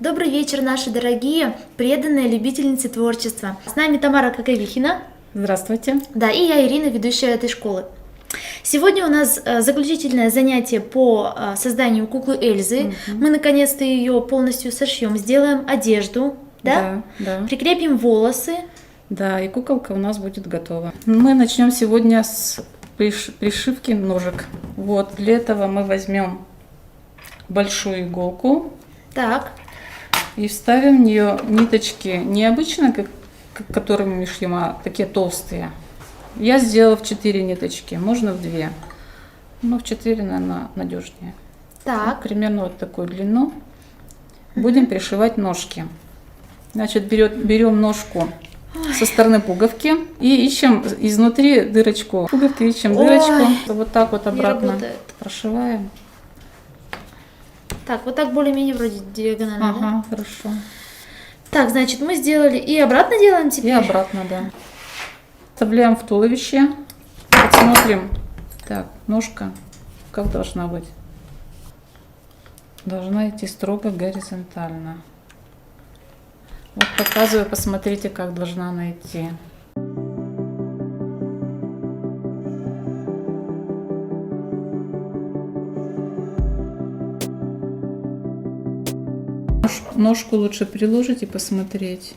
Добрый вечер, наши дорогие, преданные любительницы творчества. С нами Тамара Каковихина. Здравствуйте. Да, и я, Ирина, ведущая этой школы. Сегодня у нас заключительное занятие по созданию куклы Эльзы. Мы наконец-то ее полностью сошьем, сделаем одежду, да? Да. Прикрепим волосы. Да, и куколка у нас будет готова. Мы начнем сегодня с пришивки ножек. Вот, для этого мы возьмем большую иголку. Так. И вставим в нее ниточки не обычно, которыми мы шьем, а такие толстые. Я сделала в 4 ниточки, можно в 2. Но в 4, наверное, надежнее. Так. Вот, примерно вот такую длину. Будем пришивать ножки. Значит, берем ножку со стороны пуговки и ищем изнутри дырочку. Пуговки ищем дырочку. Вот так вот обратно прошиваем. Так, вот так более-менее вроде диагонально. Ага, да? Хорошо. Так, значит, мы сделали. И обратно делаем теперь? И обратно, да. Вставляем в туловище. Посмотрим. Так, ножка как должна быть? Должна идти строго горизонтально. Вот показываю, посмотрите, как должна она идти. Ножку лучше приложить и посмотреть.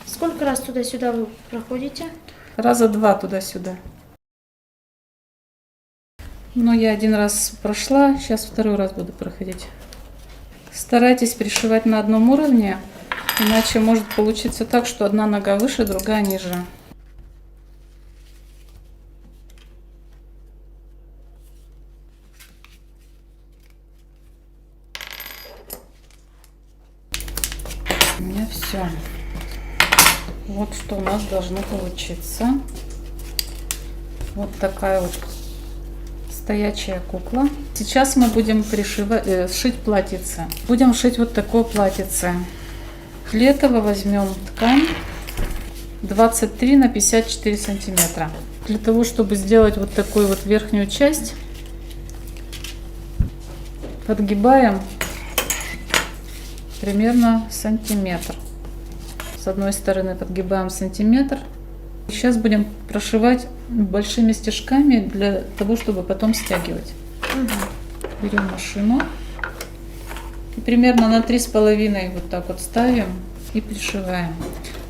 Сколько раз туда-сюда вы проходите? Раза 2 туда-сюда. Но я 1 раз прошла, сейчас 2-й раз буду проходить. Старайтесь пришивать на одном уровне, иначе может получиться так, что одна нога выше, другая ниже. У меня все. Вот что у нас должно получиться. Вот такая вот стоячая кукла. Сейчас мы будем шить платьице. Будем шить вот такое платьице. Для этого возьмем ткань 23 на 54 сантиметра. Для того, чтобы сделать вот такую вот верхнюю часть, подгибаем примерно сантиметр. С одной стороны подгибаем сантиметр. Сейчас будем прошивать большими стежками для того, чтобы потом стягивать. Берем машину и примерно на 3,5 вот так вот ставим и пришиваем.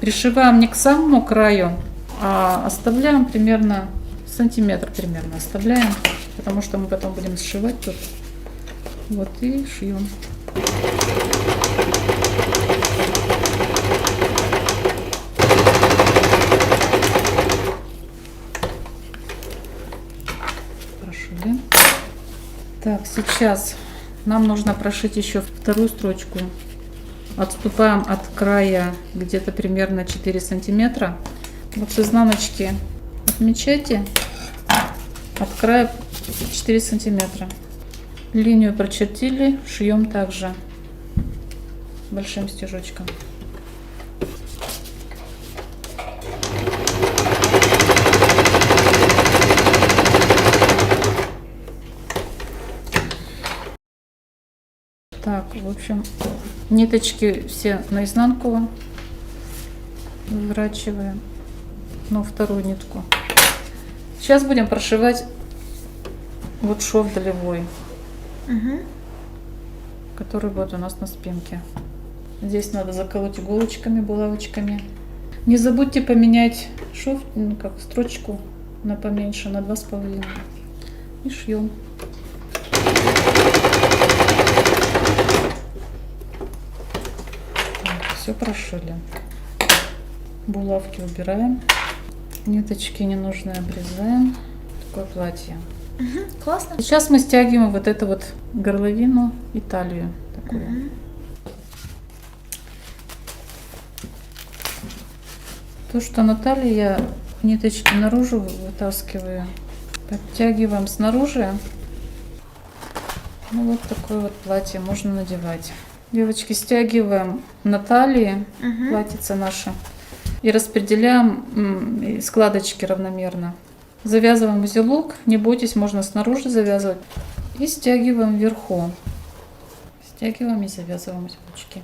Пришиваем не к самому краю, а оставляем примерно сантиметр примерно оставляем, потому что мы потом будем сшивать тут. Вот и шьем. Так, сейчас нам нужно прошить еще 2-ю строчку. Отступаем от края где-то примерно 4 сантиметра. Вот с изнаночки отмечайте от края 4 сантиметра. Линию прочертили, шьем также большим стежочком. Так, в общем, ниточки все наизнанку выворачиваем, но 2-ю нитку. Сейчас будем прошивать вот шов долевой, который вот у нас на спинке. Здесь надо заколоть иголочками, булавочками. Не забудьте поменять шов, как строчку на поменьше, на 2,5. И шьем. Все прошили. Булавки убираем. Ниточки ненужные обрезаем. Такое платье. Классно. Сейчас мы стягиваем вот эту вот горловину и талию такую. То, что на талии, я ниточки наружу вытаскиваю, подтягиваем снаружи. Ну вот такое вот платье можно надевать. Девочки, стягиваем на талии платьице наше и распределяем складочки равномерно. Завязываем узелок, не бойтесь, можно снаружи завязывать. И стягиваем вверху. Стягиваем и завязываем узелочки.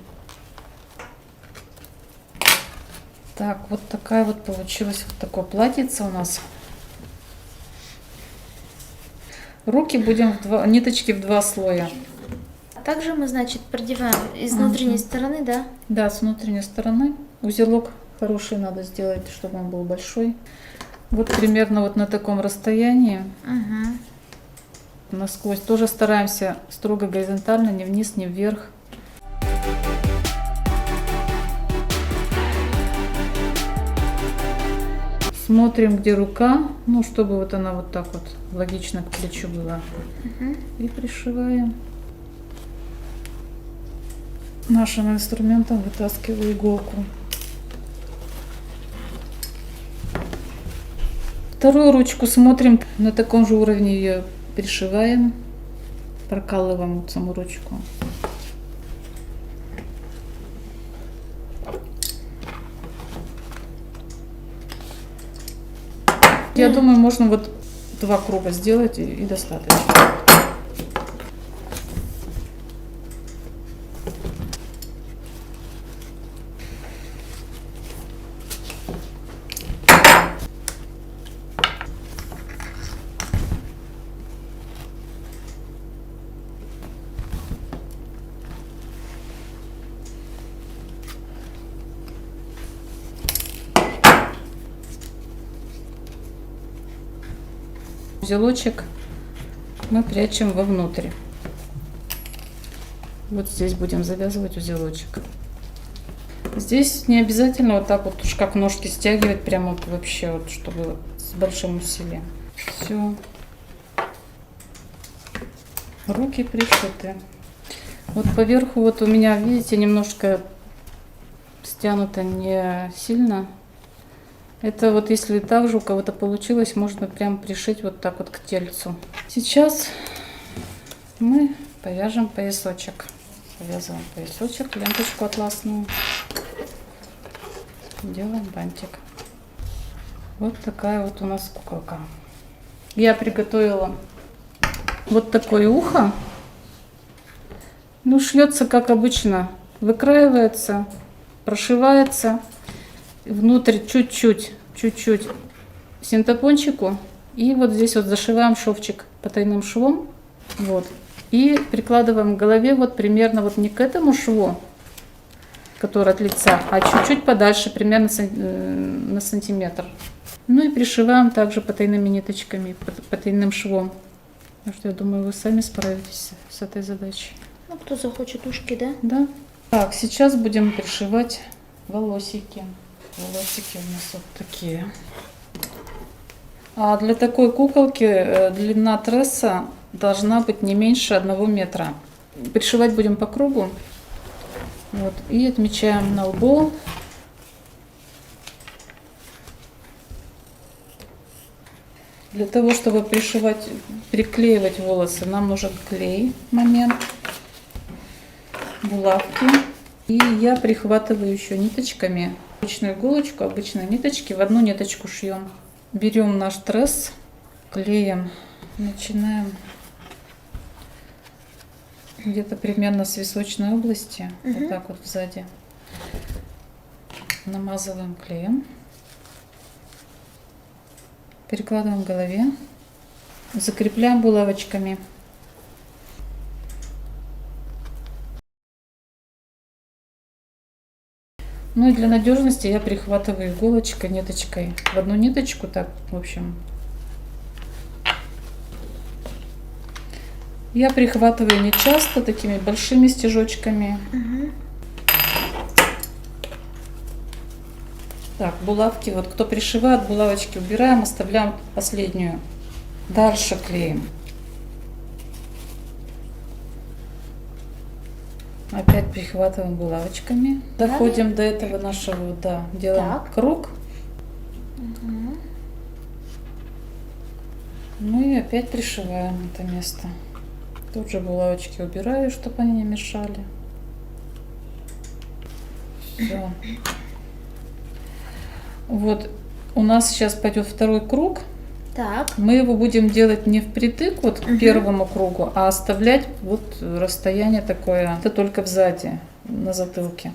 Так, вот такая вот получилась вот такое платьице у нас. Руки будем ниточки в 2 слоя. Также мы, значит, продеваем из внутренней стороны, да? Да, с внутренней стороны. Узелок хороший надо сделать, чтобы он был большой. Вот примерно вот на таком расстоянии. Насквозь. Тоже стараемся строго горизонтально, ни вниз, ни вверх. Смотрим, где рука, ну, чтобы вот она вот так вот логично к плечу была. И пришиваем. Нашим инструментом вытаскиваю иголку. Вторую ручку смотрим, на таком же уровне ее пришиваем, прокалываем вот саму ручку. Я думаю, можно вот 2 круга сделать и достаточно. Узелочек мы прячем вовнутрь. Вот здесь будем завязывать узелочек. Здесь не обязательно вот так вот уж как ножки стягивать, прямо вот вообще вот, чтобы с большим усилием. Все. Руки пришиты. Вот поверху вот у меня, видите, немножко стянуто не сильно. Это вот если также у кого-то получилось, можно прям пришить вот так вот к тельцу. Сейчас мы повяжем поясочек. Повязываем поясочек, ленточку атласную. Делаем бантик. Вот такая вот у нас куколка. Я приготовила вот такое ухо. Ну, шьется как обычно. Выкраивается, прошивается. Внутрь чуть-чуть синтепончику. И вот здесь вот зашиваем шовчик потайным швом. Вот. И прикладываем к голове вот примерно вот не к этому шву, который от лица, а чуть-чуть подальше, примерно на сантиметр. Ну и пришиваем также потайными ниточками, потайным швом. Так что я думаю, вы сами справитесь с этой задачей. Ну, кто захочет ушки, да? Да. Так, сейчас будем пришивать волосики. Волосики у нас вот такие. А для такой куколки длина тресса должна быть не меньше 1 метра. Пришивать будем по кругу. Вот, и отмечаем на лбу. Для того, чтобы пришивать, приклеивать волосы, нам нужен клей, момент, булавки. И я прихватываю еще ниточками. Обычную иголочку, обычные ниточки, в одну ниточку шьем. Берем наш тресс, клеем, начинаем где-то примерно с височной области, вот так вот сзади. Намазываем клеем, перекладываем к голове, закрепляем булавочками. Ну и для надежности я прихватываю иголочкой, ниточкой в одну ниточку, так, в общем. Я прихватываю не часто, такими большими стежочками. Так, булавки, вот кто пришивает, булавочки убираем, оставляем последнюю. Дальше клеим. Опять прихватываем булавочками. Доходим до этого нашего, да, делаем Так. круг. Угу. Ну и опять пришиваем это место. Тут же булавочки убираю, чтобы они не мешали. Все. Вот у нас сейчас пойдет второй круг. Так. Мы его будем делать не впритык вот к первому кругу, а оставлять вот расстояние такое. Это только сзади, на затылке.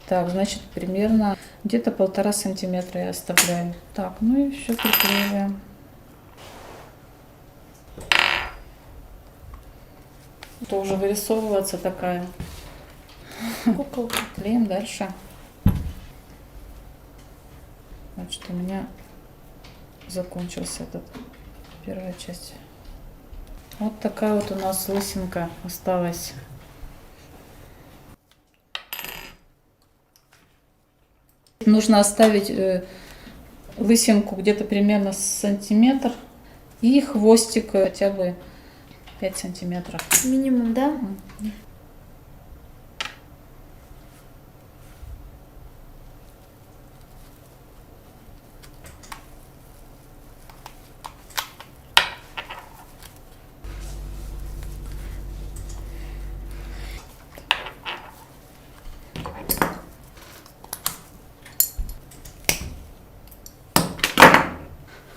Так, значит, примерно где-то 1,5 сантиметра я оставляю. Так, ну и все приклеиваем. То уже вырисовывается такая. Куколка. Клеим дальше. Значит, у меня закончился этот первая часть. Вот такая вот у нас лысинка осталась. Нужно оставить лысинку где-то примерно сантиметр и хвостик хотя бы 5 сантиметров. Минимум, да?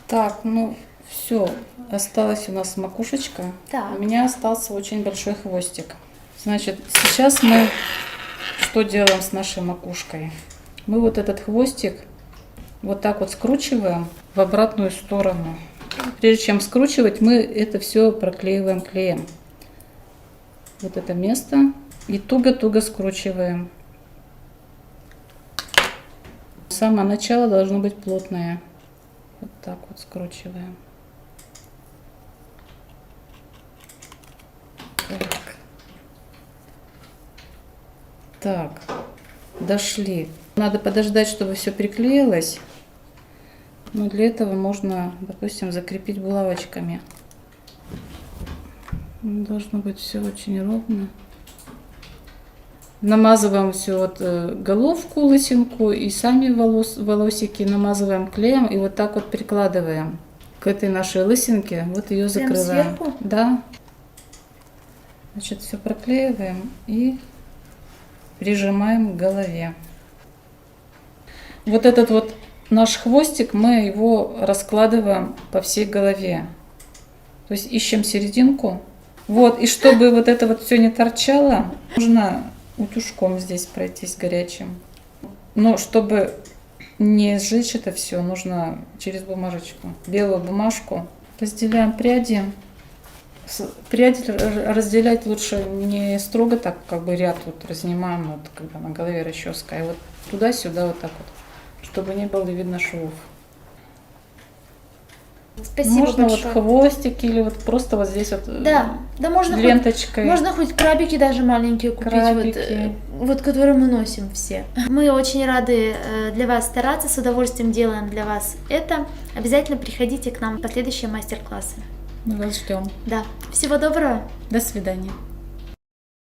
Так, ну все, осталась у нас макушечка. Так. У меня остался очень большой хвостик. Значит, сейчас мы что делаем с нашей макушкой? Мы вот этот хвостик вот так вот скручиваем в обратную сторону. Прежде чем скручивать, мы это все проклеиваем клеем. Вот это место и туго-туго скручиваем. Самое начало должно быть плотное. Вот так вот скручиваем. Так, дошли. Надо подождать, чтобы все приклеилось. Но для этого можно, допустим, закрепить булавочками. Должно быть все очень ровно. Намазываем все вот головку, лысинку и сами волосики намазываем клеем и вот так вот прикладываем к этой нашей лысинке. Вот ее закрываем. Сверху? Да. Значит, все проклеиваем и прижимаем к голове. Вот этот вот наш хвостик, мы его раскладываем по всей голове. То есть ищем серединку. Вот, и чтобы вот это вот все не торчало, нужно утюжком здесь пройтись горячим. Но чтобы не сжечь это все, нужно через бумажечку, белую бумажку. Разделяем пряди. Пряди разделять лучше не строго так, как бы ряд вот разнимаем, вот когда на голове расческа, и вот туда-сюда вот так вот, чтобы не было видно швов. Спасибо можно большое. вот хвостик или вот просто вот здесь вот Да, да можно ленточкой. Можно хоть крабики даже маленькие купить, Крабики. вот которые мы носим все. Мы очень рады для вас стараться, с удовольствием делаем для вас это. Обязательно приходите к нам в последующие мастер-классы. Мы вас ждем. Да, всего доброго. До свидания.